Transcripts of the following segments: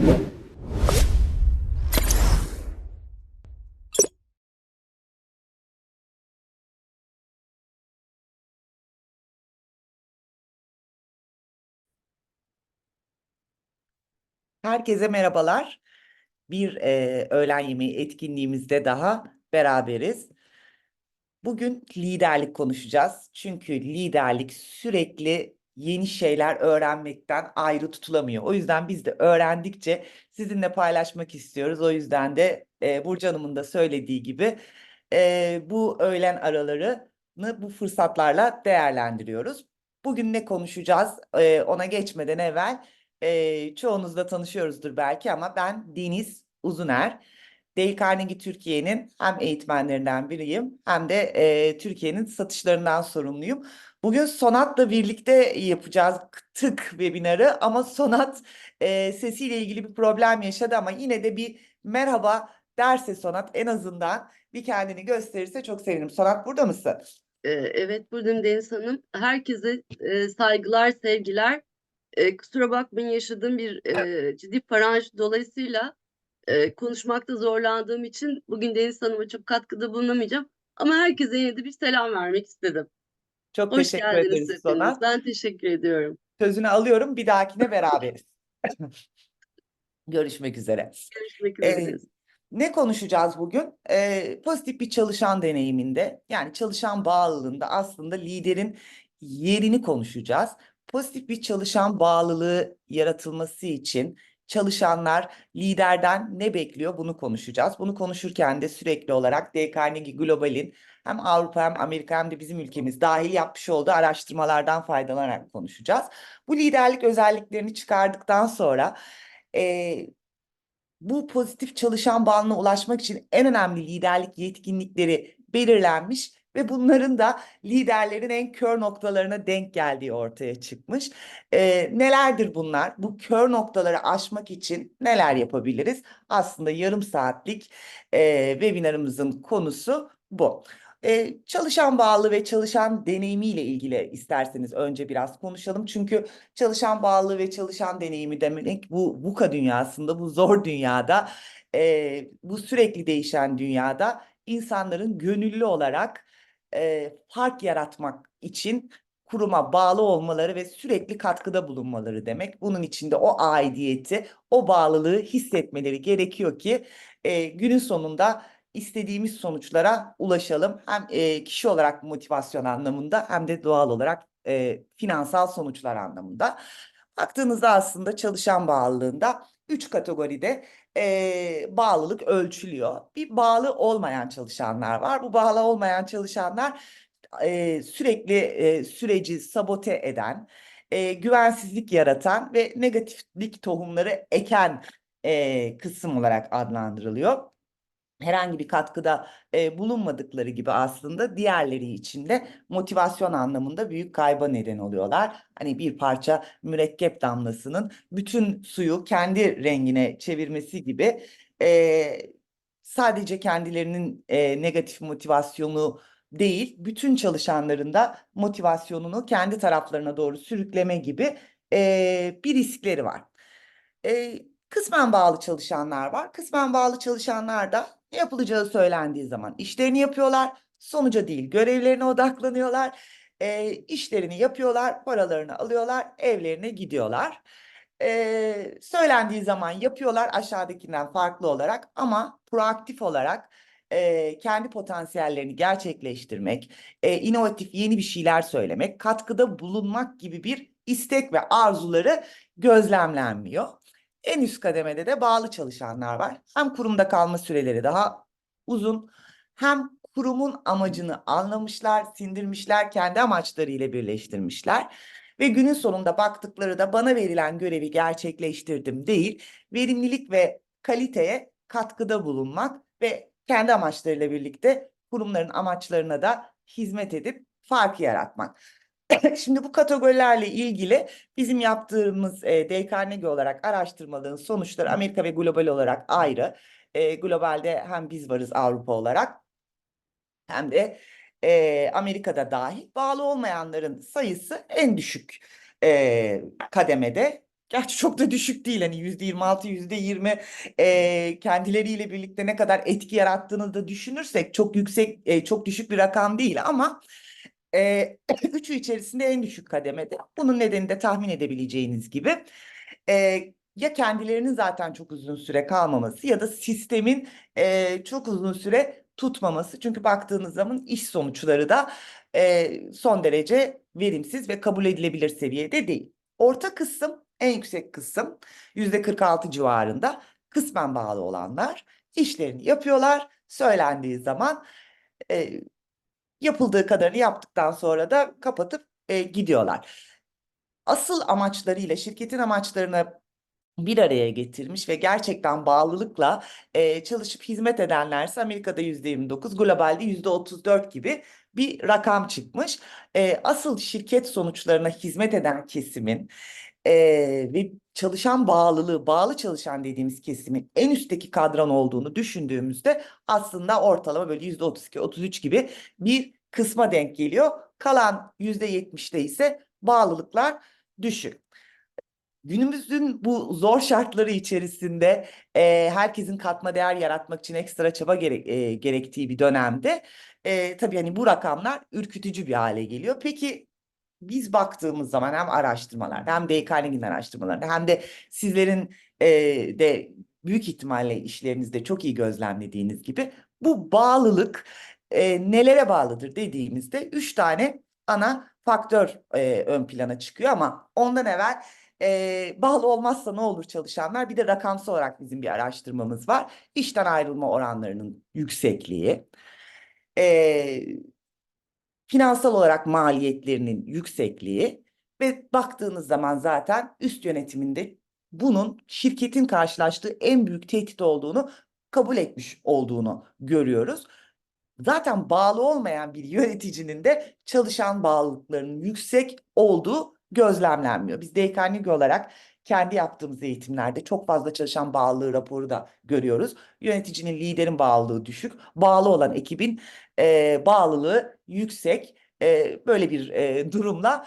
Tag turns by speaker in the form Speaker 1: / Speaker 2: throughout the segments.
Speaker 1: Herkese merhabalar. Bir öğlen yemeği etkinliğimizde daha beraberiz. Bugün liderlik konuşacağız. Çünkü liderlik sürekli yeni şeyler öğrenmekten ayrı tutulamıyor. O yüzden biz de öğrendikçe sizinle paylaşmak istiyoruz. O yüzden de Burcu Hanım'ın da söylediği gibi bu öğlen aralarını bu fırsatlarla değerlendiriyoruz. Bugün ne konuşacağız? Ona geçmeden evvel çoğunuzla tanışıyoruzdur belki ama ben Deniz Uzuner. Dale Carnegie Türkiye'nin hem eğitmenlerinden biriyim hem de Türkiye'nin satışlarından sorumluyum. Bugün Sonat'la birlikte yapacağız tık webinarı ama Sonat sesiyle ilgili bir problem yaşadı ama yine de bir merhaba derse Sonat en azından bir kendini gösterirse çok sevinirim. Sonat burada mısın?
Speaker 2: Evet, buradayım Deniz Hanım. Herkese saygılar, sevgiler. Kusura bakmayın, yaşadığım bir ciddi paraj dolayısıyla konuşmakta zorlandığım için bugün Deniz Hanım'a çok katkıda bulunamayacağım. Ama herkese yine de bir selam vermek istedim.
Speaker 1: Çok
Speaker 2: Hoş
Speaker 1: teşekkür
Speaker 2: geldiniz
Speaker 1: ederiz
Speaker 2: hepiniz.
Speaker 1: Sonat.
Speaker 2: Ben teşekkür ediyorum.
Speaker 1: Sözünü alıyorum, bir dahakine beraberiz. Görüşmek üzere.
Speaker 2: Görüşmek üzere
Speaker 1: Ee,
Speaker 2: Deniz.
Speaker 1: Ne konuşacağız bugün? Pozitif bir çalışan deneyiminde, yani çalışan bağlılığında aslında liderin yerini konuşacağız. Pozitif bir çalışan bağlılığı yaratılması için çalışanlar liderden ne bekliyor bunu konuşacağız. Bunu konuşurken de sürekli olarak Dale Carnegie Global'in hem Avrupa hem Amerika hem de bizim ülkemiz dahil yapmış olduğu araştırmalardan faydalanarak konuşacağız. Bu liderlik özelliklerini çıkardıktan sonra bu pozitif çalışan bağına ulaşmak için en önemli liderlik yetkinlikleri belirlenmiş ve bunların da liderlerin en kör noktalarına denk geldiği ortaya çıkmış. Nelerdir bunlar? Bu kör noktaları aşmak için neler yapabiliriz? Aslında yarım saatlik webinarımızın konusu bu. Çalışan bağlı ve çalışan deneyimiyle ilgili isterseniz önce biraz konuşalım. Çünkü çalışan bağlılığı ve çalışan deneyimi demek bu VUCA dünyasında, bu zor dünyada, bu sürekli değişen dünyada insanların gönüllü olarak fark yaratmak için kuruma bağlı olmaları ve sürekli katkıda bulunmaları demek. Bunun içinde o aidiyeti, o bağlılığı hissetmeleri gerekiyor ki günün sonunda istediğimiz sonuçlara ulaşalım. Hem kişi olarak motivasyon anlamında hem de doğal olarak finansal sonuçlar anlamında. Baktığınızda aslında çalışan bağlılığında 3 kategoride bağlılık ölçülüyor. Bir bağlı olmayan çalışanlar var. Bu bağlı olmayan çalışanlar sürekli süreci sabote eden, güvensizlik yaratan ve negatiflik tohumları eken kısım olarak adlandırılıyor. Herhangi bir katkıda bulunmadıkları gibi aslında diğerleri için de motivasyon anlamında büyük kayba neden oluyorlar. Hani bir parça mürekkep damlasının bütün suyu kendi rengine çevirmesi gibi e, sadece kendilerinin negatif motivasyonu değil, bütün çalışanların da motivasyonunu kendi taraflarına doğru sürükleme gibi bir riskleri var. Kısmen bağlı çalışanlar var. Kısmen bağlı çalışanlar da ne yapılacağı söylendiği zaman işlerini yapıyorlar. Sonuca değil görevlerine odaklanıyorlar. İşlerini yapıyorlar, paralarını alıyorlar, evlerine gidiyorlar. Söylendiği zaman yapıyorlar aşağıdakinden farklı olarak ama proaktif olarak kendi potansiyellerini gerçekleştirmek, inovatif yeni bir şeyler söylemek, katkıda bulunmak gibi bir istek ve arzuları gözlemlenmiyor. En üst kademede de bağlı çalışanlar var. Hem kurumda kalma süreleri daha uzun, hem kurumun amacını anlamışlar, sindirmişler, kendi amaçlarıyla birleştirmişler. Ve günün sonunda baktıkları da bana verilen görevi gerçekleştirdim değil, verimlilik ve kaliteye katkıda bulunmak ve kendi amaçlarıyla birlikte kurumların amaçlarına da hizmet edip fark yaratmak. Şimdi bu kategorilerle ilgili bizim yaptığımız Dale Carnegie olarak araştırmaların sonuçları Amerika ve global olarak ayrı. Globalde hem biz varız Avrupa olarak hem de Amerika'da dahil bağlı olmayanların sayısı en düşük kademede. Gerçi çok da düşük değil, hani %26, %20 kendileriyle birlikte ne kadar etki yarattığını da düşünürsek çok yüksek, çok düşük bir rakam değil ama üçü içerisinde en düşük kademede. Bunun nedeni de tahmin edebileceğiniz gibi ya kendilerinin zaten çok uzun süre kalmaması ya da sistemin çok uzun süre tutmaması. Çünkü baktığınız zaman iş sonuçları da son derece verimsiz ve kabul edilebilir seviyede değil. Orta kısım, en yüksek kısım %46 civarında kısmen bağlı olanlar işlerini yapıyorlar. Söylendiği zaman e, yapıldığı kadarını yaptıktan sonra da kapatıp gidiyorlar. Asıl amaçlarıyla şirketin amaçlarını bir araya getirmiş ve gerçekten bağlılıkla çalışıp hizmet edenlerse Amerika'da %29, globalde %34 gibi bir rakam çıkmış. Asıl şirket sonuçlarına hizmet eden kesimin e, ve çalışan bağlılığı, bağlı çalışan dediğimiz kesimin en üstteki kadran olduğunu düşündüğümüzde aslında ortalama böyle %32, 33 gibi bir kısma denk geliyor. Kalan %70'te ise bağlılıklar düşük. Günümüzün bu zor şartları içerisinde herkesin katma değer yaratmak için ekstra çaba gerektiği bir dönemde tabii hani bu rakamlar ürkütücü bir hale geliyor. Peki biz baktığımız zaman hem araştırmalarda hem de Carnegie'nin araştırmalarında hem de sizlerin de büyük ihtimalle işlerinizde çok iyi gözlemlediğiniz gibi bu bağlılık nelere bağlıdır dediğimizde üç tane ana faktör ön plana çıkıyor ama ondan evvel bağlı olmazsa ne olur çalışanlar? Bir de rakamsal olarak bizim bir araştırmamız var. İşten ayrılma oranlarının yüksekliği, e, finansal olarak maliyetlerinin yüksekliği ve baktığınız zaman zaten üst yönetiminde bunun şirketin karşılaştığı en büyük tehdit olduğunu kabul etmiş olduğunu görüyoruz. Zaten bağlı olmayan bir yöneticinin de çalışan bağlılıklarının yüksek olduğu gözlemlenmiyor. Biz DKNİGI olarak kendi yaptığımız eğitimlerde çok fazla çalışan bağlılığı raporu da görüyoruz. Yöneticinin, liderin bağlılığı düşük, bağlı olan ekibin bağlılığı yüksek. Böyle bir durumla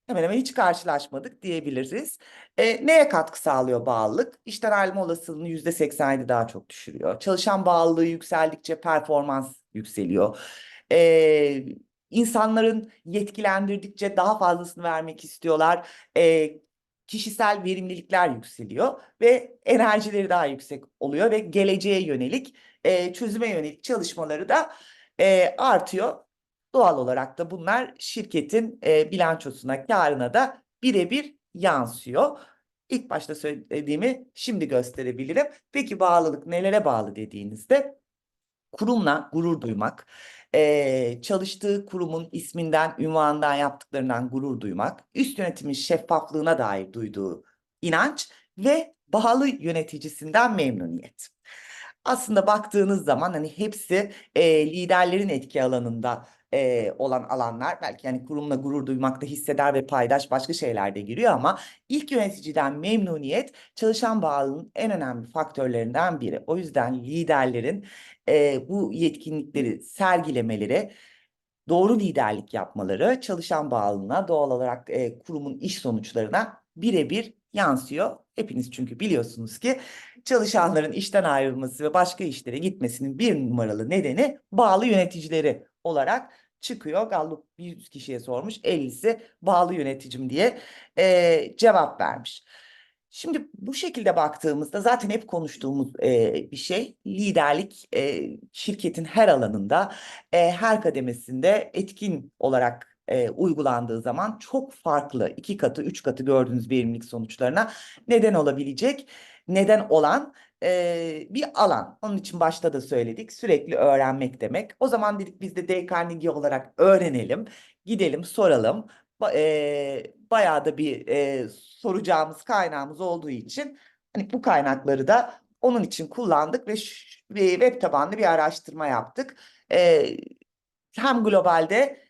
Speaker 1: hemen hemen hiç karşılaşmadık diyebiliriz. Neye katkı sağlıyor bağlılık? İşten ayrılma olasılığını %87 daha çok düşürüyor. Çalışan bağlılığı yükseldikçe performans yükseliyor. Ee, insanların yetkilendirdikçe daha fazlasını vermek istiyorlar. Kişisel verimlilikler yükseliyor ve enerjileri daha yüksek oluyor ve geleceğe yönelik, çözüme yönelik çalışmaları da artıyor. Doğal olarak da bunlar şirketin bilançosuna, kârına da birebir yansıyor. İlk başta söylediğimi şimdi gösterebilirim. Peki bağlılık nelere bağlı dediğinizde kurumla gurur duymak, çalıştığı kurumun isminden, ünvanından, yaptıklarından gurur duymak, üst yönetimin şeffaflığına dair duyduğu inanç ve bağlı yöneticisinden memnuniyet. Aslında baktığınız zaman hani hepsi liderlerin etki alanında olan alanlar. Belki yani kurumla gurur duymakta hisseder ve paydaş başka şeyler de giriyor ama ilk yöneticiden memnuniyet çalışan bağlılığın en önemli faktörlerinden biri. O yüzden liderlerin bu yetkinlikleri sergilemeleri, doğru liderlik yapmaları çalışan bağlılığına, doğal olarak kurumun iş sonuçlarına birebir yansıyor. Hepiniz çünkü biliyorsunuz ki çalışanların işten ayrılması ve başka işlere gitmesinin bir numaralı nedeni bağlı yöneticileri olarak çıkıyor. Gallup 100 kişiye sormuş, 50'si bağlı yöneticim diye cevap vermiş. Şimdi bu şekilde baktığımızda zaten hep konuştuğumuz bir şey liderlik, şirketin her alanında, her kademesinde etkin olarak uygulandığı zaman çok farklı, iki katı, üç katı gördüğünüz verimlilik sonuçlarına neden olabilecek, neden olan bir alan. Onun için başta da söyledik, sürekli öğrenmek demek. O zaman dedik biz de Dale Carnegie olarak öğrenelim, gidelim soralım. Bayağı da bir soracağımız kaynağımız olduğu için hani bu kaynakları da onun için kullandık ve bir web tabanlı bir araştırma yaptık. Hem globalde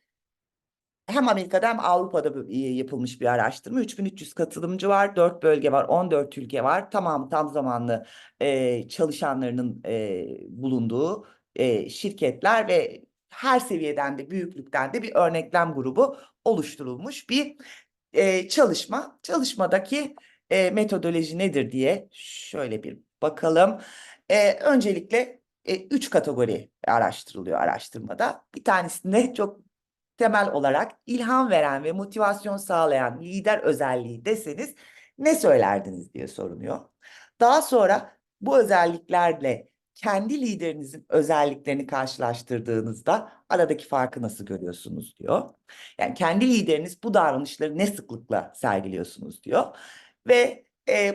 Speaker 1: hem Amerika'da hem Avrupa'da yapılmış bir araştırma. 3300 katılımcı var, 4 bölge var, 14 ülke var. Tamamı tam zamanlı çalışanlarının bulunduğu şirketler ve her seviyeden de büyüklükten de bir örneklem grubu oluşturulmuş bir çalışma. Çalışmadaki metodoloji nedir diye şöyle bir bakalım. Öncelikle 3 kategori araştırılıyor araştırmada. Bir tanesinde çok temel olarak ilham veren ve motivasyon sağlayan lider özelliği deseniz ne söylerdiniz diye sorunuyor. Daha sonra bu özelliklerle kendi liderinizin özelliklerini karşılaştırdığınızda aradaki farkı nasıl görüyorsunuz diyor. Yani kendi lideriniz bu davranışları ne sıklıkla sergiliyorsunuz diyor. Ve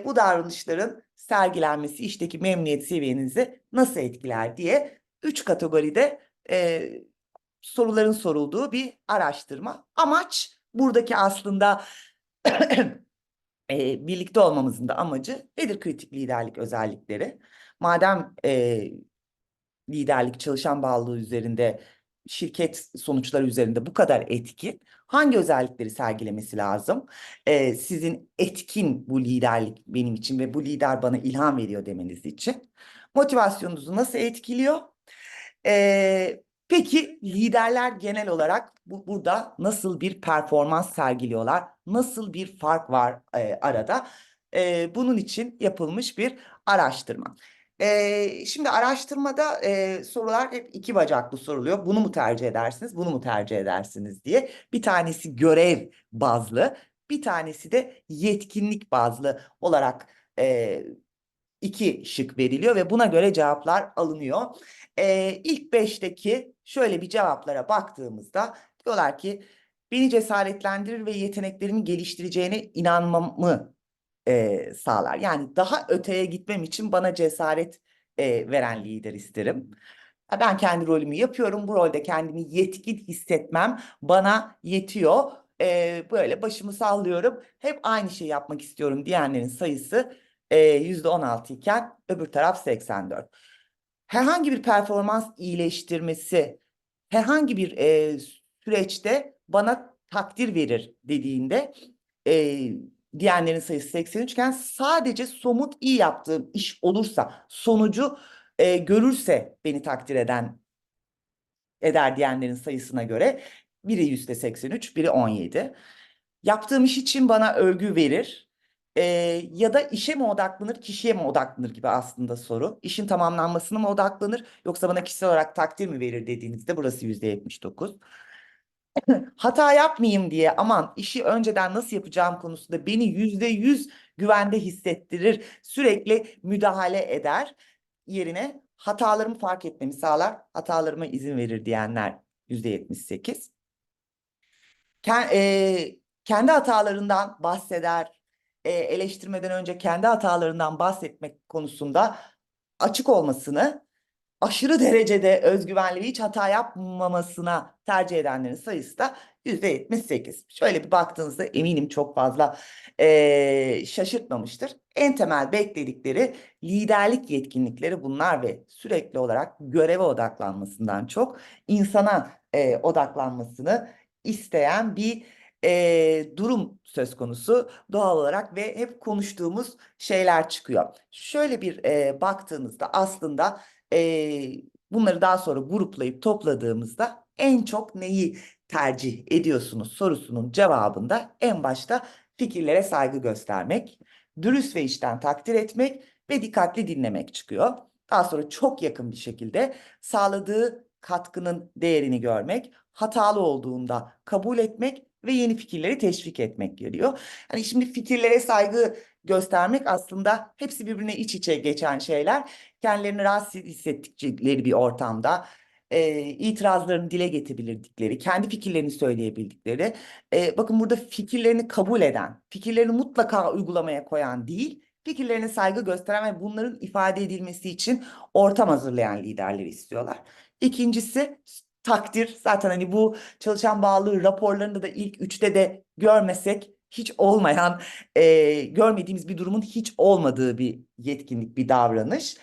Speaker 1: bu davranışların sergilenmesi işteki memnuniyet seviyenizi nasıl etkiler diye 3 kategoride soruların sorulduğu bir araştırma. Amaç buradaki aslında birlikte olmamızın da amacı nedir kritik liderlik özellikleri? Madem liderlik çalışan bağlılığı üzerinde, şirket sonuçları üzerinde bu kadar etkin, hangi özellikleri sergilemesi lazım? Sizin etkin bu liderlik benim için ve bu lider bana ilham veriyor demeniz için. Motivasyonunuzu nasıl etkiliyor? Peki liderler genel olarak burada nasıl bir performans sergiliyorlar? Nasıl bir fark var arada? Bunun için yapılmış bir araştırma. Şimdi araştırmada sorular hep 2 bacaklı soruluyor. Bunu mu tercih edersiniz, bunu mu tercih edersiniz diye. Bir tanesi görev bazlı, bir tanesi de yetkinlik bazlı olarak 2 şık veriliyor ve buna göre cevaplar alınıyor. İlk 5'teki şöyle bir cevaplara baktığımızda diyorlar ki beni cesaretlendirir ve yeteneklerimi geliştireceğine inanmamı sağlar. Yani daha öteye gitmem için bana cesaret veren lider isterim. Ben kendi rolümü yapıyorum. Bu rolde kendimi yetkin hissetmem bana yetiyor. Böyle başımı sallıyorum. Hep aynı şeyi yapmak istiyorum diyenlerin sayısı %16 iken öbür taraf 84. Herhangi bir performans iyileştirmesi, herhangi bir süreçte bana takdir verir dediğinde e, diyenlerin sayısı 83 iken sadece somut iyi yaptığım iş olursa, sonucu görürse beni takdir eder diyenlerin sayısına göre biri %83, biri 17. Yaptığım iş için bana övgü verir. Ee, Ya da işe mi odaklanır, kişiye mi odaklanır gibi aslında soru. İşin tamamlanmasına mı odaklanır, yoksa bana kişisel olarak takdir mi verir dediğinizde burası %79. Hata yapmayayım diye aman işi önceden nasıl yapacağım konusunda beni %100 güvende hissettirir, sürekli müdahale eder yerine hatalarımı fark etmemi sağlar, hatalarıma izin verir diyenler %78. Kendi hatalarından bahseder, eleştirmeden önce kendi hatalarından bahsetmek konusunda açık olmasını, aşırı derecede özgüvenli ve hiç hata yapmamasına tercih edenlerin sayısı da %78. Şöyle bir baktığınızda eminim çok fazla şaşırtmamıştır. En temel bekledikleri liderlik yetkinlikleri bunlar ve sürekli olarak göreve odaklanmasından çok insana odaklanmasını isteyen bir durum söz konusu doğal olarak ve hep konuştuğumuz şeyler çıkıyor. Şöyle bir baktığınızda aslında bunları daha sonra gruplayıp topladığımızda en çok neyi tercih ediyorsunuz sorusunun cevabında en başta fikirlere saygı göstermek, dürüst ve içten takdir etmek ve dikkatli dinlemek çıkıyor. Daha sonra çok yakın bir şekilde sağladığı katkının değerini görmek, hatalı olduğunda kabul etmek ve yeni fikirleri teşvik etmek geliyor. Hani şimdi fikirlere saygı göstermek aslında hepsi birbirine iç içe geçen şeyler. Kendilerini rahatsız hissettikleri bir ortamda itirazlarını dile getirebildikleri, kendi fikirlerini söyleyebildikleri. Bakın burada fikirlerini kabul eden, fikirlerini mutlaka uygulamaya koyan değil, fikirlerine saygı gösteren ve bunların ifade edilmesi için ortam hazırlayan liderleri istiyorlar. İkincisi takdir. Zaten hani bu çalışan bağlılığı raporlarında da ilk 3'te de görmesek hiç olmayan, görmediğimiz bir durumun hiç olmadığı bir yetkinlik, bir davranış.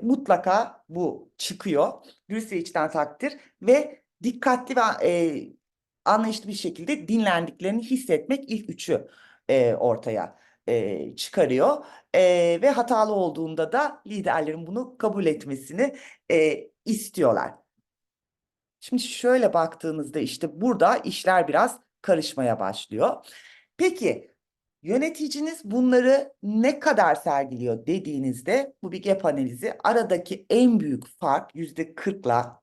Speaker 1: Mutlaka bu çıkıyor. Dürüst ve içten takdir ve dikkatli ve anlayışlı bir şekilde dinlendiklerini hissetmek ilk 3'ü ortaya çıkarıyor. Ve hatalı olduğunda da liderlerin bunu kabul etmesini istiyorlar. Şimdi şöyle baktığınızda işte burada işler biraz karışmaya başlıyor. Peki Yöneticiniz bunları ne kadar sergiliyor dediğinizde bu bir gap analizi. Aradaki en büyük fark %40'la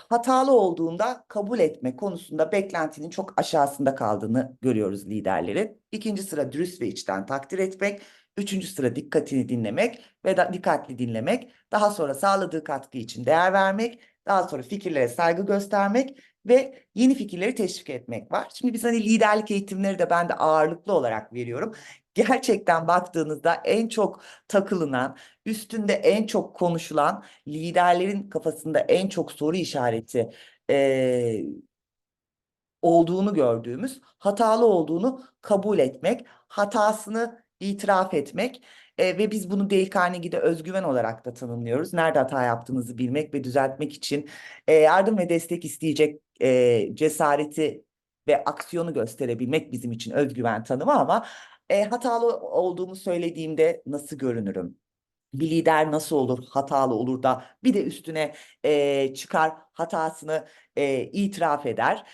Speaker 1: hatalı olduğunda kabul etme konusunda beklentinin çok aşağısında kaldığını görüyoruz liderlerin. İkinci sıra dürüst ve içten takdir etmek. Üçüncü sıra dikkatini dinlemek ve dikkatli dinlemek. Daha sonra sağladığı katkı için değer vermek. Daha sonra fikirlere saygı göstermek ve yeni fikirleri teşvik etmek var. Şimdi biz hani liderlik eğitimleri de ben de ağırlıklı olarak veriyorum. Gerçekten baktığınızda en çok takılınan, üstünde en çok konuşulan, liderlerin kafasında en çok soru işareti e, olduğunu gördüğümüz, hatalı olduğunu kabul etmek, hatasını itiraf etmek ve biz bunu Dale Carnegie'de özgüven olarak da tanımlıyoruz. Nerede hata yaptığınızı bilmek ve düzeltmek için yardım ve destek isteyecek cesareti ve aksiyonu gösterebilmek bizim için özgüven tanımı, ama hatalı olduğumu söylediğimde nasıl görünürüm? Bir lider nasıl olur hatalı olur da bir de üstüne çıkar hatasını itiraf eder.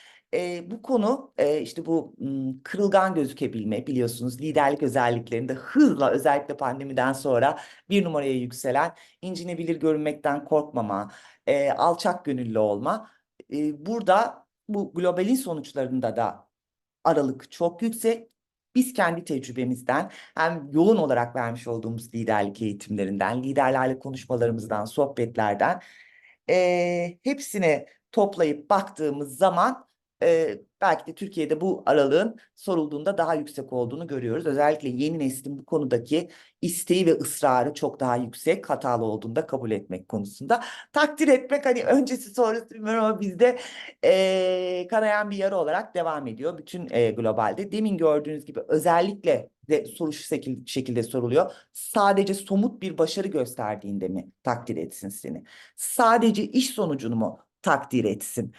Speaker 1: Bu konu işte bu kırılgan gözükebilme, biliyorsunuz liderlik özelliklerinde hızla, özellikle pandemiden sonra bir numaraya yükselen incinebilir görünmekten korkmama, alçak gönüllü olma. Burada bu globalin sonuçlarında da aralık çok yüksek. Biz kendi tecrübemizden, hem yoğun olarak vermiş olduğumuz liderlik eğitimlerinden, liderlerle konuşmalarımızdan, sohbetlerden hepsini toplayıp baktığımız zaman belki de Türkiye'de bu aralığın sorulduğunda daha yüksek olduğunu görüyoruz. Özellikle yeni neslin bu konudaki isteği ve ısrarı çok daha yüksek, hatalı olduğunda kabul etmek konusunda. Takdir etmek hani öncesi sonrası bilmiyorum ama bizde kanayan bir yara olarak devam ediyor bütün globalde. Demin gördüğünüz gibi özellikle de soru şu şekilde soruluyor. Sadece somut bir başarı gösterdiğinde mi takdir etsin seni? Sadece iş sonucunu mu takdir etsin?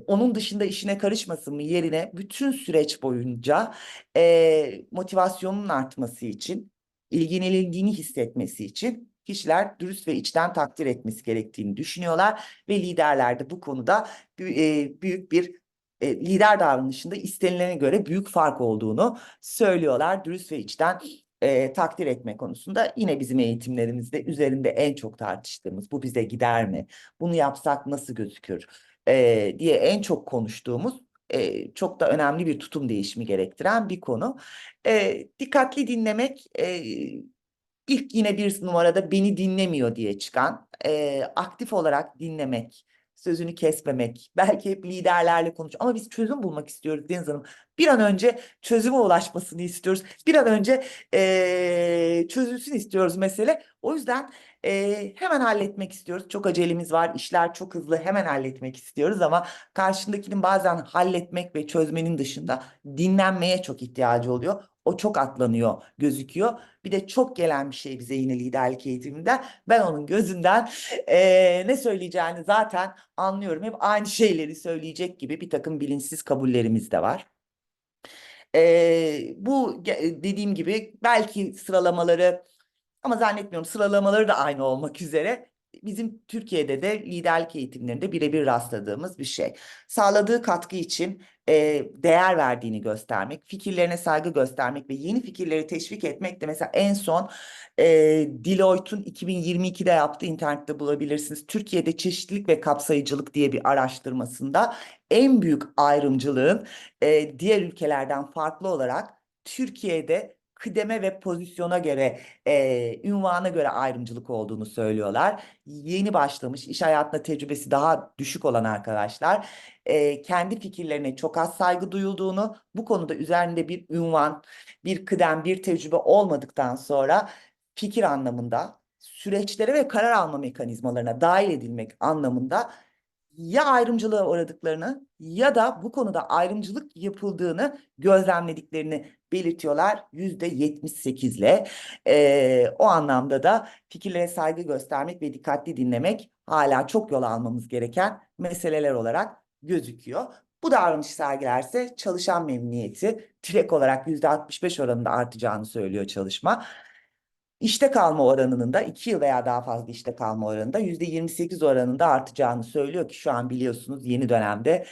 Speaker 1: Onun dışında işine karışmasın mı, yerine bütün süreç boyunca motivasyonun artması için, ilgini hissetmesi için kişiler dürüst ve içten takdir etmesi gerektiğini düşünüyorlar ve liderler de bu konuda büyük bir lider davranışında istenilene göre büyük fark olduğunu söylüyorlar. Dürüst ve içten takdir etme konusunda yine bizim eğitimlerimizde üzerinde en çok tartıştığımız, bu bize gider mi? Bunu yapsak nasıl gözükür? Diye en çok konuştuğumuz, çok da önemli bir tutum değişimi gerektiren bir konu. Dikkatli dinlemek, ilk yine bir numarada beni dinlemiyor diye çıkan, aktif olarak dinlemek, sözünü kesmemek, belki hep liderlerle konuş ama biz çözüm bulmak istiyoruz Deniz Hanım. Bir an önce çözüme ulaşmasını istiyoruz. Bir an önce çözülsün istiyoruz mesele. O yüzden hemen halletmek istiyoruz. Çok acelemiz var, işler çok hızlı, hemen halletmek istiyoruz ama karşındakinin bazen halletmek ve çözmenin dışında dinlenmeye çok ihtiyacı oluyor. O çok atlanıyor, gözüküyor. Bir de çok gelen bir şey bize yine liderlik eğitiminde. Ben onun gözünden ne söyleyeceğini zaten anlıyorum. Hep aynı şeyleri söyleyecek gibi bir takım bilinçsiz kabullerimiz de var. Dediğim gibi belki sıralamaları, ama zannetmiyorum sıralamaları da aynı olmak üzere, bizim Türkiye'de de liderlik eğitimlerinde birebir rastladığımız bir şey. Sağladığı katkı için değer verdiğini göstermek, fikirlerine saygı göstermek ve yeni fikirleri teşvik etmek de mesela en son Deloitte'un 2022'de yaptığı, internette bulabilirsiniz. Türkiye'de çeşitlilik ve kapsayıcılık diye bir araştırmasında en büyük ayrımcılığın diğer ülkelerden farklı olarak Türkiye'de kıdeme ve pozisyona göre, ünvana göre ayrımcılık olduğunu söylüyorlar. Yeni başlamış, iş hayatında tecrübesi daha düşük olan arkadaşlar, kendi fikirlerine çok az saygı duyulduğunu, bu konuda üzerinde bir ünvan, bir kıdem, bir tecrübe olmadıktan sonra fikir anlamında, süreçlere ve karar alma mekanizmalarına dahil edilmek anlamında ya ayrımcılığa uğradıklarını ya da bu konuda ayrımcılık yapıldığını gözlemlediklerini belirtiyorlar %78'le. O anlamda da fikirlere saygı göstermek ve dikkatli dinlemek hala çok yol almamız gereken meseleler olarak gözüküyor. Bu davranış sergilerse çalışan memnuniyeti direkt olarak %65 oranında artacağını söylüyor çalışma. İşte kalma oranının da 2 yıl veya daha fazla işte kalma oranında %28 oranında artacağını söylüyor ki şu an biliyorsunuz yeni dönemde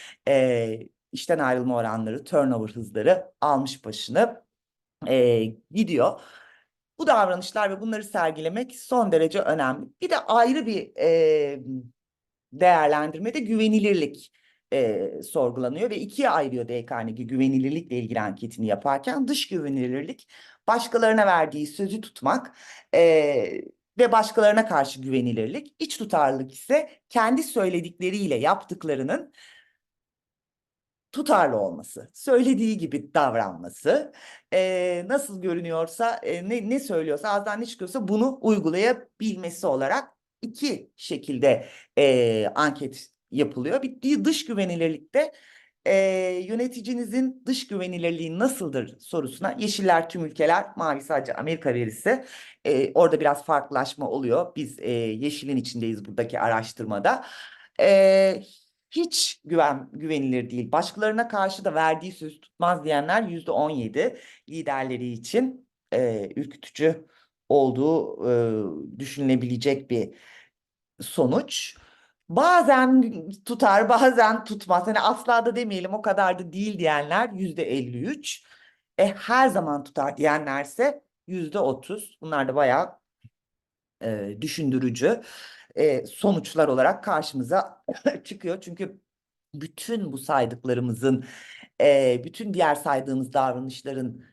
Speaker 1: işten ayrılma oranları, turnover hızları almış başını gidiyor. Bu davranışlar ve bunları sergilemek son derece önemli. Bir de ayrı bir değerlendirmede güvenilirlik sorgulanıyor ve ikiye ayırıyor Dale Carnegie güvenilirlikle ilgili anketini yaparken. Dış güvenilirlik, başkalarına verdiği sözü tutmak ve başkalarına karşı güvenilirlik. İç tutarlılık ise kendi söyledikleriyle yaptıklarının tutarlı olması, söylediği gibi davranması, nasıl görünüyorsa, ne söylüyorsa, ağzından ne çıkıyorsa bunu uygulayabilmesi olarak iki şekilde anket yapılıyor. Bir dış güvenilirlikte yöneticinizin dış güvenilirliği nasıldır sorusuna yeşiller tüm ülkeler, mavi sadece Amerika verisi. Orada biraz farklılaşma oluyor. Biz yeşilin içindeyiz buradaki araştırmada. E, Hiç güvenilir değil. Başkalarına karşı da verdiği söz tutmaz diyenler %17 liderleri için ürkütücü olduğu düşünülebilecek bir sonuç. Bazen tutar, bazen tutmaz. Hani asla da demeyelim, o kadar da değil diyenler %53. Her zaman tutar diyenlerse %30. Bunlar da bayağı düşündürücü sonuçlar olarak karşımıza çıkıyor. Çünkü bütün bu saydıklarımızın, bütün diğer saydığımız davranışların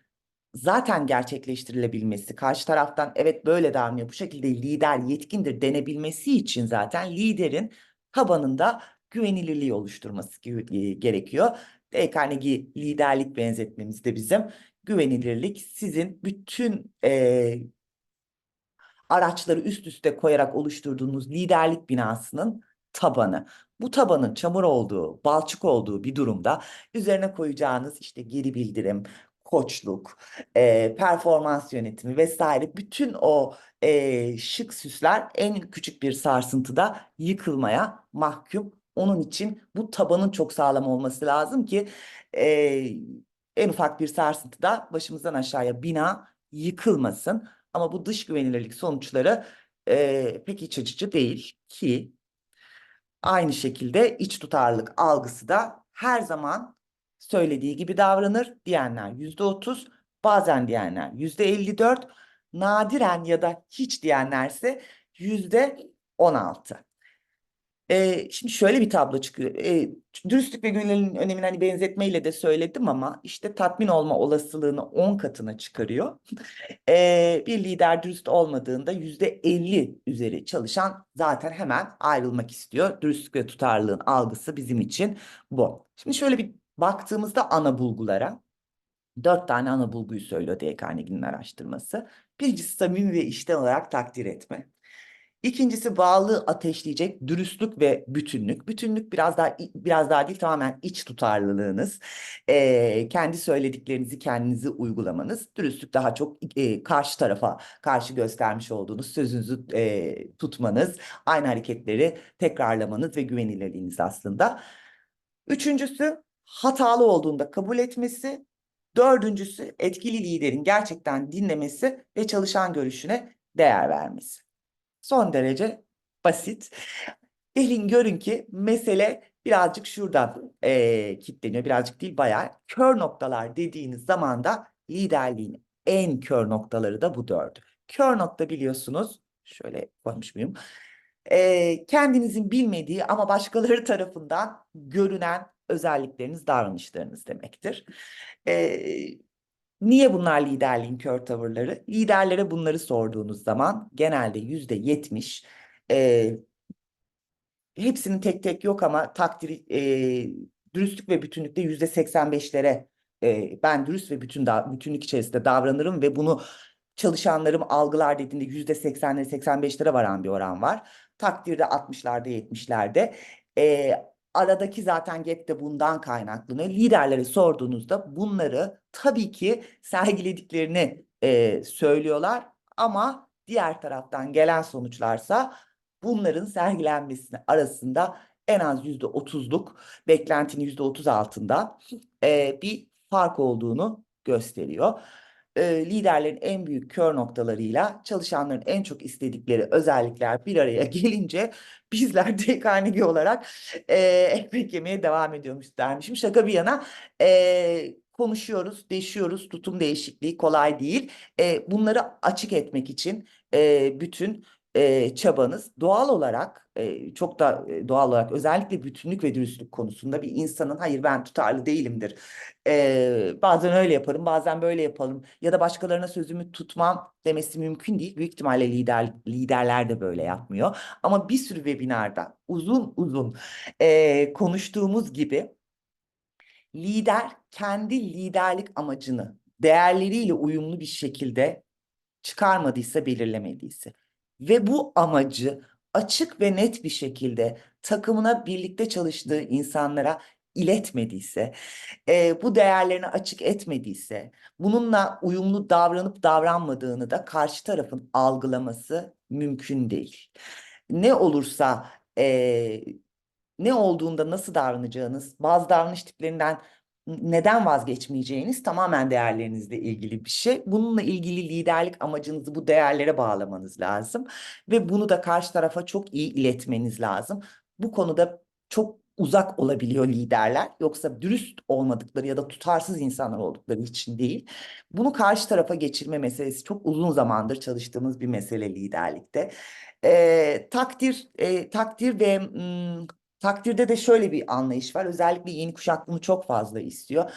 Speaker 1: zaten gerçekleştirilebilmesi, karşı taraftan evet böyle davranıyor, bu şekilde lider yetkindir denebilmesi için zaten liderin tabanında güvenilirliği oluşturması gerekiyor. Dale Carnegie liderlik benzetmemiz de bizim güvenilirlik sizin bütün araçları üst üste koyarak oluşturduğunuz liderlik binasının tabanı. Bu tabanın çamur olduğu, balçık olduğu bir durumda üzerine koyacağınız işte geri bildirim, koçluk, performans yönetimi vesaire bütün o şık süsler en küçük bir sarsıntıda yıkılmaya mahkum. Onun için bu tabanın çok sağlam olması lazım ki e, en ufak bir sarsıntıda başımızdan aşağıya bina yıkılmasın. Ama bu dış güvenilirlik sonuçları pek iç açıcı değil ki aynı şekilde iç tutarlılık algısı da her zaman söylediği gibi davranır diyenler %30, bazen diyenler %54, nadiren ya da hiç diyenlerse %16. Şimdi şöyle bir tablo çıkıyor. Dürüstlük ve güvenilirliğin önemini hani benzetmeyle de söyledim ama işte tatmin olma olasılığını 10 katına çıkarıyor. Bir lider dürüst olmadığında %50 üzeri çalışan zaten hemen ayrılmak istiyor. Dürüstlük ve tutarlılığın algısı bizim için bu. Şimdi şöyle bir baktığımızda ana bulgulara, 4 tane ana bulguyu söylüyor Dale Carnegie'nin araştırması. Birincisi samimi ve içten olarak takdir etme. İkincisi bağlılığı ateşleyecek dürüstlük ve bütünlük. Bütünlük biraz daha değil, tamamen iç tutarlılığınız. Kendi söylediklerinizi kendinizi uygulamanız. Dürüstlük daha çok karşı tarafa karşı göstermiş olduğunuz sözünüzü tutmanız, aynı hareketleri tekrarlamanız ve güvenilirliğiniz aslında. Üçüncüsü hatalı olduğunda kabul etmesi. Dördüncüsü etkili liderin gerçekten dinlemesi ve çalışan görüşüne değer vermesi. Son derece basit. Gelin görün ki mesele birazcık şuradan kilitleniyor. Birazcık değil, bayağı. Kör noktalar dediğiniz zaman da liderliğin en kör noktaları da bu dördü. Kör nokta biliyorsunuz. Şöyle koymuş muyum? Kendinizin bilmediği ama başkaları tarafından görünen özellikleriniz, davranışlarınız demektir. E, Niye bunlar liderliğin kör tavırları? Liderlere bunları sorduğunuz zaman genelde %70, hepsinin tek tek yok ama dürüstlük ve bütünlükte %85'lere ben dürüst ve bütünlük içerisinde davranırım ve bunu çalışanlarım algılar dediğinde %80'lere 85'lere varan bir oran var. Takdirde 60'larda 70'lerde. Aradaki zaten gap de bundan kaynaklanıyor. Liderlere sorduğunuzda bunları tabii ki sergilediklerini söylüyorlar ama diğer taraftan gelen sonuçlarsa bunların sergilenmesini arasında en az %30'luk, beklentinin %30 altında bir fark olduğunu gösteriyor. liderlerin en büyük kör noktalarıyla çalışanların en çok istedikleri özellikler bir araya gelince bizler de Carnegie olarak ekmek yemeye devam ediyormuş dermişim. Şaka bir yana konuşuyoruz, deşiyoruz. Tutum değişikliği kolay değil. Bunları açık etmek için bütün çabanız doğal olarak çok da doğal olarak özellikle bütünlük ve dürüstlük konusunda bir insanın hayır ben tutarlı değilimdir. Bazen öyle yaparım, bazen böyle yapalım ya da başkalarına sözümü tutmam demesi mümkün değil. Büyük ihtimalle liderler de böyle yapmıyor. Ama bir sürü webinarda uzun uzun konuştuğumuz gibi lider kendi liderlik amacını değerleriyle uyumlu bir şekilde çıkarmadıysa, belirlemediyse ve bu amacı açık ve net bir şekilde takımına birlikte çalıştığı insanlara iletmediyse, bu değerlerini açık etmediyse, bununla uyumlu davranıp davranmadığını da karşı tarafın algılaması mümkün değil. Ne olursa ne olduğunda nasıl davranacağınız, bazı davranış tiplerinden neden vazgeçmeyeceğiniz tamamen değerlerinizle ilgili bir şey. Bununla ilgili liderlik amacınızı bu değerlere bağlamanız lazım ve bunu da karşı tarafa çok iyi iletmeniz lazım. Bu konuda çok uzak olabiliyor liderler. Yoksa dürüst olmadıkları ya da tutarsız insanlar oldukları için değil. Bunu karşı tarafa geçirme meselesi çok uzun zamandır çalıştığımız bir mesele liderlikte. Takdir ve takdirde de şöyle bir anlayış var. Özellikle yeni kuşak bunu çok fazla istiyor.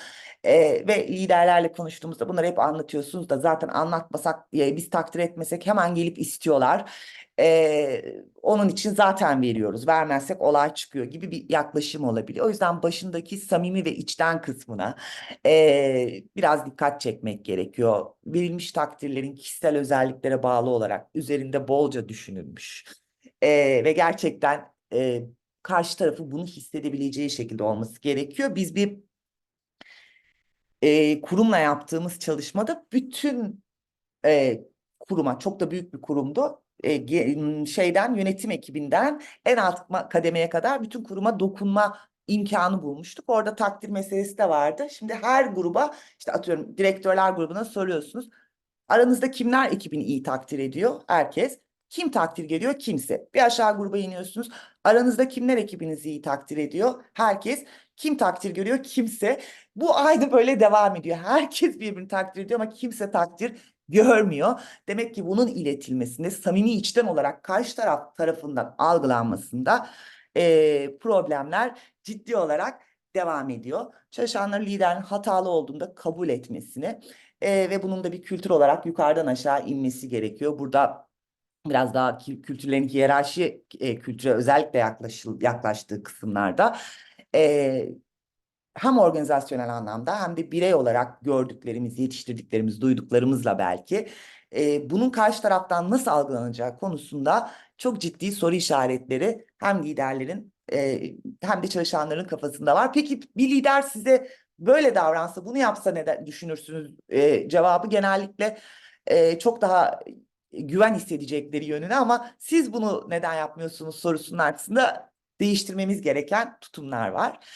Speaker 1: Ve liderlerle konuştuğumuzda bunları hep anlatıyorsunuz da zaten anlatmasak, biz takdir etmesek hemen gelip istiyorlar. Onun için zaten veriyoruz. Vermezsek olay çıkıyor gibi bir yaklaşım olabiliyor. O yüzden başındaki samimi ve içten kısmına biraz dikkat çekmek gerekiyor. Verilmiş takdirlerin kişisel özelliklere bağlı olarak üzerinde bolca düşünülmüş. Ve gerçekten karşı tarafı bunu hissedebileceği şekilde olması gerekiyor. Biz bir kurumla yaptığımız çalışmada bütün kuruma, çok da büyük bir kurumdu. Şeyden, yönetim ekibinden en alt kademeye kadar bütün kuruma dokunma imkanı bulmuştuk. Orada takdir meselesi de vardı. Şimdi her gruba, işte atıyorum direktörler grubuna soruyorsunuz. Aranızda kimler ekibini iyi takdir ediyor? Herkes. Kim takdir geliyor? Kimse. Bir aşağı gruba iniyorsunuz. Aranızda kimler ekibinizi iyi takdir ediyor? Herkes. Kim takdir görüyor? Kimse. Bu aynı böyle devam ediyor. Herkes birbirini takdir ediyor ama kimse takdir görmüyor. Demek ki bunun iletilmesinde, samimi içten olarak karşı taraf tarafından algılanmasında problemler ciddi olarak devam ediyor. Çalışanların liderin hatalı olduğunda kabul etmesini ve bunun da bir kültür olarak yukarıdan aşağı inmesi gerekiyor. Burada biraz daha kültürlerin hiyerarşi kültüre özellikle yaklaştığı kısımlarda e, hem organizasyonel anlamda hem de birey olarak gördüklerimiz, yetiştirdiklerimiz, duyduklarımızla belki bunun karşı taraftan nasıl algılanacağı konusunda çok ciddi soru işaretleri hem liderlerin hem de çalışanların kafasında var. Peki bir lider size böyle davransa, bunu yapsa ne düşünürsünüz? Cevabı genellikle çok daha güven hissedecekleri yönüne ama siz bunu neden yapmıyorsunuz sorusunun arkasında değiştirmemiz gereken tutumlar var.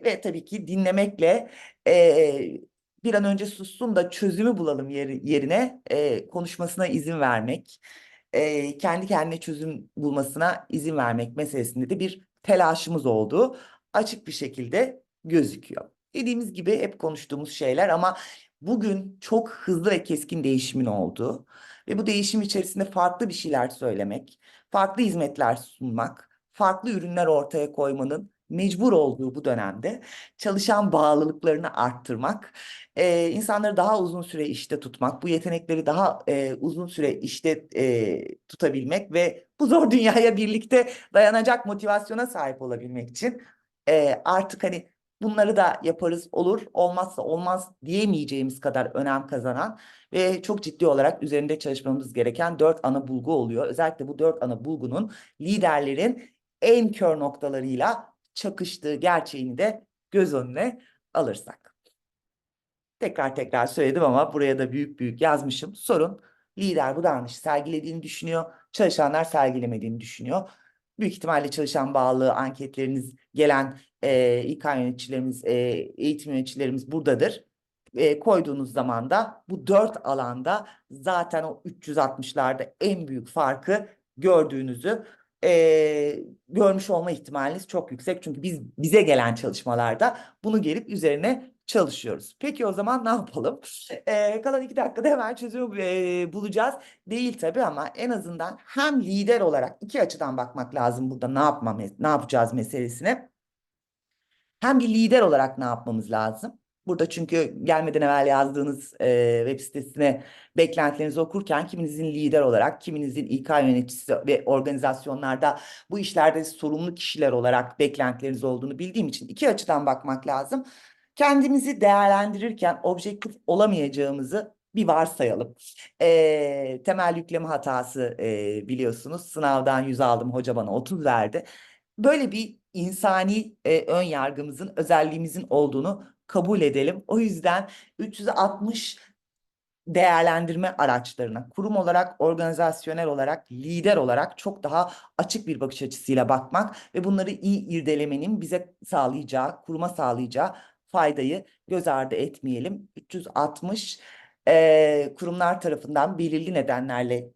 Speaker 1: Ve tabii ki dinlemekle bir an önce sussun da çözümü bulalım yerine konuşmasına izin vermek, kendi kendine çözüm bulmasına izin vermek meselesinde de bir telaşımız olduğu açık bir şekilde gözüküyor. Dediğimiz gibi hep konuştuğumuz şeyler ama bugün çok hızlı ve keskin değişimin olduğu ve bu değişim içerisinde farklı bir şeyler söylemek, farklı hizmetler sunmak, farklı ürünler ortaya koymanın mecbur olduğu bu dönemde çalışan bağlılıklarını arttırmak, insanları daha uzun süre işte tutmak, bu yetenekleri daha uzun süre işte tutabilmek ve bu zor dünyaya birlikte dayanacak motivasyona sahip olabilmek için artık hani bunları da yaparız olur, olmazsa olmaz diyemeyeceğimiz kadar önem kazanan ve çok ciddi olarak üzerinde çalışmamız gereken 4 ana bulgu oluyor. Özellikle bu 4 ana bulgunun liderlerin en kör noktalarıyla çakıştığı gerçeğini de göz önüne alırsak. Tekrar tekrar söyledim ama buraya da büyük büyük yazmışım. Sorun lider bu davranışı sergilediğini düşünüyor, çalışanlar sergilemediğini düşünüyor. Büyük ihtimalle çalışan bağlılığı anketleriniz gelen İK yöneticilerimiz, eğitim yöneticilerimiz buradadır. koyduğunuz zaman da bu 4 alanda zaten o 360'larda en büyük farkı gördüğünüzü görmüş olma ihtimaliniz çok yüksek. Çünkü bize gelen çalışmalarda bunu gelip üzerine çalışıyoruz. Peki o zaman ne yapalım? Kalan 2 dakikada hemen çözümü bulacağız. Değil tabii ama en azından hem lider olarak 2 açıdan bakmak lazım burada ne yapacağız meselesine. Hem bir lider olarak ne yapmamız lazım? Burada çünkü gelmeden evvel yazdığınız web sitesine beklentilerinizi okurken kiminizin lider olarak, kiminizin İK yöneticisi ve organizasyonlarda bu işlerde sorumlu kişiler olarak beklentileriniz olduğunu bildiğim için 2 açıdan bakmak lazım. Kendimizi değerlendirirken objektif olamayacağımızı bir varsayalım. Temel yükleme hatası biliyorsunuz. Sınavdan 100 aldım, hoca bana 30 verdi. Böyle bir insani ön yargımızın, özelliğimizin olduğunu kabul edelim. O yüzden 360 değerlendirme araçlarına kurum olarak, organizasyonel olarak, lider olarak çok daha açık bir bakış açısıyla bakmak ve bunları iyi irdelemenin bize sağlayacağı, kuruma sağlayacağı faydayı göz ardı etmeyelim. 360 kurumlar tarafından belirli nedenlerle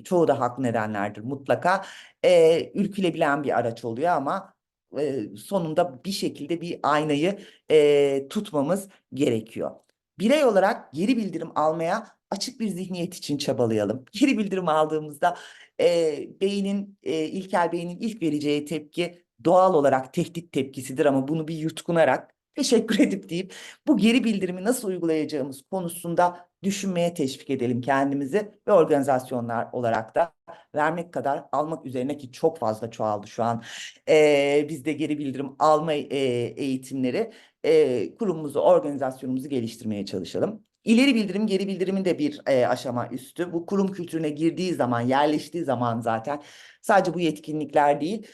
Speaker 1: çoğu da haklı nedenlerdir mutlaka. Ürkülebilen bir araç oluyor ama sonunda bir şekilde bir aynayı tutmamız gerekiyor. Birey olarak geri bildirim almaya açık bir zihniyet için çabalayalım. Geri bildirim aldığımızda ilkel beynin ilk vereceği tepki doğal olarak tehdit tepkisidir ama bunu bir yutkunarak teşekkür edip deyip bu geri bildirimi nasıl uygulayacağımız konusunda düşünmeye teşvik edelim kendimizi ve organizasyonlar olarak da vermek kadar almak üzerine ki çok fazla çoğaldı şu an. Bizde geri bildirim alma eğitimleri kurumumuzu, organizasyonumuzu geliştirmeye çalışalım. İleri bildirim, geri bildirimin de bir aşama üstü. Bu kurum kültürüne girdiği zaman, yerleştiği zaman zaten sadece bu yetkinlikler değil,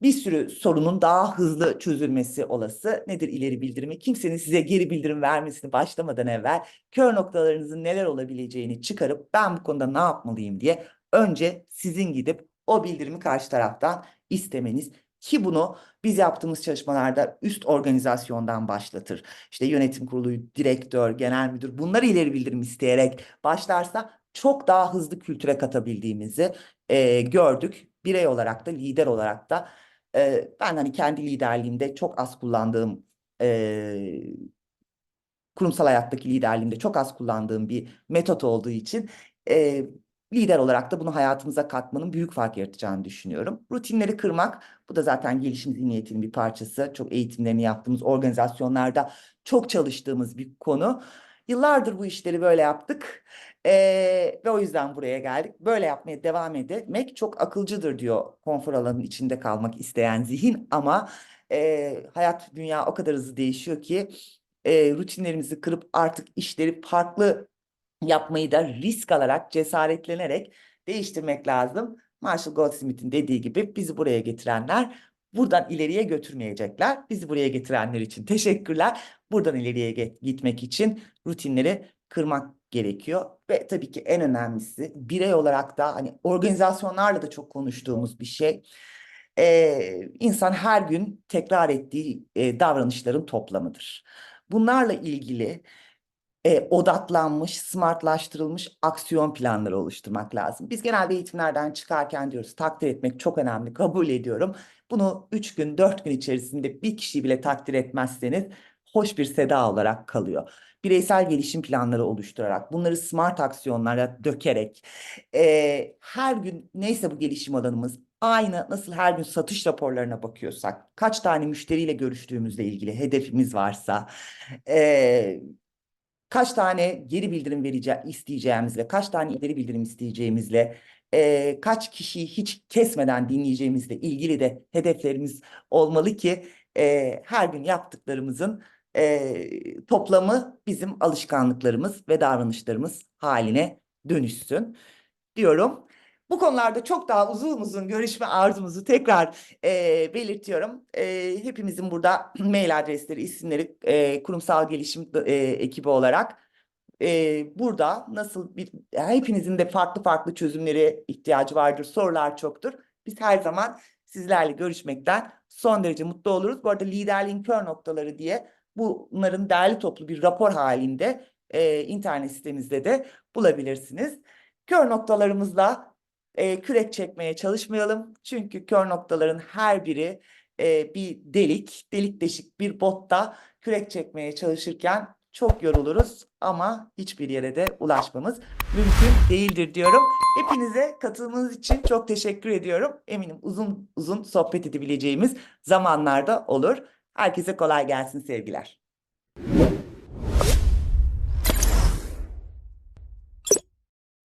Speaker 1: bir sürü sorunun daha hızlı çözülmesi olası. Nedir ileri bildirimi? Kimsenin size geri bildirim vermesini başlamadan evvel kör noktalarınızın neler olabileceğini çıkarıp ben bu konuda ne yapmalıyım diye önce sizin gidip o bildirimi karşı taraftan istemeniz ki bunu biz yaptığımız çalışmalarda üst organizasyondan başlatır. İşte yönetim kurulu, direktör, genel müdür bunları ileri bildirim isteyerek başlarsa çok daha hızlı kültüre katabildiğimizi gördük. Birey olarak da lider olarak da ben hani kendi liderliğimde çok az kullandığım kurumsal hayattaki liderliğimde çok az kullandığım bir metot olduğu için e, lider olarak da bunu hayatımıza katmanın büyük fark yaratacağını düşünüyorum. Rutinleri kırmak, bu da zaten gelişim zihniyetinin bir parçası. Çok eğitimlerini yaptığımız organizasyonlarda çok çalıştığımız bir konu. Yıllardır bu işleri böyle yaptık ve o yüzden buraya geldik. Böyle yapmaya devam etmek çok akılcıdır diyor konfor alanının içinde kalmak isteyen zihin ama hayat, dünya o kadar hızlı değişiyor ki rutinlerimizi kırıp artık işleri farklı yapmayı da risk alarak, cesaretlenerek değiştirmek lazım. Marshall Goldsmith'in dediği gibi bizi buraya getirenler buradan ileriye götürmeyecekler. Bizi buraya getirenler için teşekkürler. Buradan ileriye gitmek için rutinleri kırmak gerekiyor. Ve tabii ki en önemlisi birey olarak da hani organizasyonlarla da çok konuştuğumuz bir şey. İnsan her gün tekrar ettiği davranışların toplamıdır. Bunlarla ilgili odaklanmış, smartlaştırılmış aksiyon planları oluşturmak lazım. Biz genelde eğitimlerden çıkarken diyoruz takdir etmek çok önemli, kabul ediyorum. Bunu 3 gün, 4 gün içerisinde bir kişiyi bile takdir etmezseniz hoş bir seda olarak kalıyor. Bireysel gelişim planları oluşturarak, bunları smart aksiyonlara dökerek, her gün neyse bu gelişim alanımız, aynı nasıl her gün satış raporlarına bakıyorsak, kaç tane müşteriyle görüştüğümüzle ilgili hedefimiz varsa, kaç tane geri bildirim isteyeceğimizle, kaç tane ileri bildirim isteyeceğimizle, kaç kişiyi hiç kesmeden dinleyeceğimizle ilgili de hedeflerimiz olmalı ki her gün yaptıklarımızın toplamı bizim alışkanlıklarımız ve davranışlarımız haline dönüşsün diyorum. Bu konularda çok daha uzun uzun görüşme arzumuzu tekrar belirtiyorum. Hepimizin burada mail adresleri, isimleri, kurumsal gelişim ekibi olarak burada nasıl hepinizin de farklı farklı çözümlere ihtiyacı vardır, sorular çoktur. Biz her zaman sizlerle görüşmekten son derece mutlu oluruz. Bu arada liderliğin kör noktaları diye Bunların derli toplu bir rapor halinde internet sitemizde de bulabilirsiniz. Kör noktalarımızla kürek çekmeye çalışmayalım. Çünkü kör noktaların her biri bir delik deşik bir botta kürek çekmeye çalışırken çok yoruluruz ama hiçbir yere de ulaşmamız mümkün değildir diyorum. Hepinize katılımınız için çok teşekkür ediyorum. Eminim uzun uzun sohbet edebileceğimiz zamanlarda olur. Herkese kolay gelsin, sevgiler.